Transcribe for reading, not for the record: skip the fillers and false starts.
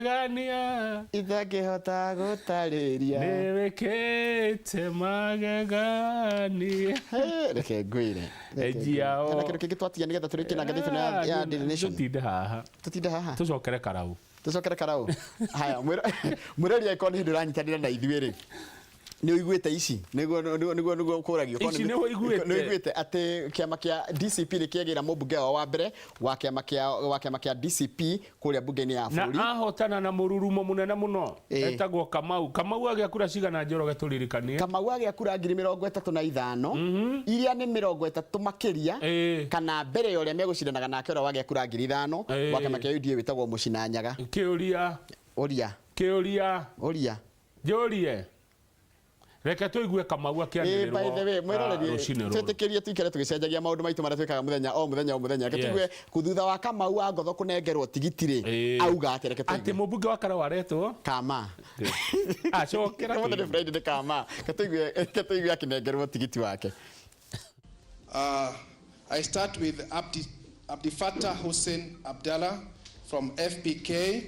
gania Ithangĩhota gũtarĩria nĩwĩkĩte magegania. Reke ngwĩre Ejiao hena kĩndũ kĩngĩ twatiga nĩgetha tũrĩkie na ngathĩti ya Daily Nation. Tutinde haha tucokere karau haya mwĩrori ĩkorwo nĩ hĩndĩ ũranyitanĩra na ithuĩ rĩ nĩ ũiguĩte ici nĩguo kũragio nĩ ũiguĩte atĩ kĩama kĩa DCP nĩ kĩagĩra mũmbunge wa mbere wa kĩama kĩa DCP kũrĩa mbunge-inĩ ya bũrũri na ahotana na mũrurumo mũnene mũno etagwo Kamau agĩa kura cigana Njoroge tũririkanie Kamau agĩa kura 35,000 iria nĩ 30 makĩria kana mbere ya ũrĩa megũcindanaga nake ũrĩa wagĩa kura 5,000 wa kĩama kĩa UDA wĩtagwo Mũcinanyaga Ũria Reke tuigue Kamau akĩanĩrĩrwo. By the way, mwĩroreri twĩtĩkĩrie tuikare tũgĩcenjagia maũndũ maitũ marĩa twĩkaga mũthenya. Reke tuigue thutha wa Kamau wa Ngotho kũnengerwo tigitire auga atĩ reke tuigue. Atĩ mũmbunge wa Kara waretwo Kama. Acokera. Mũthenya Friday nĩ Kama. Reke tuigue akĩnengerwo tigiti wake. I start with Abdi Fattah Hussein Abdallah from FPK.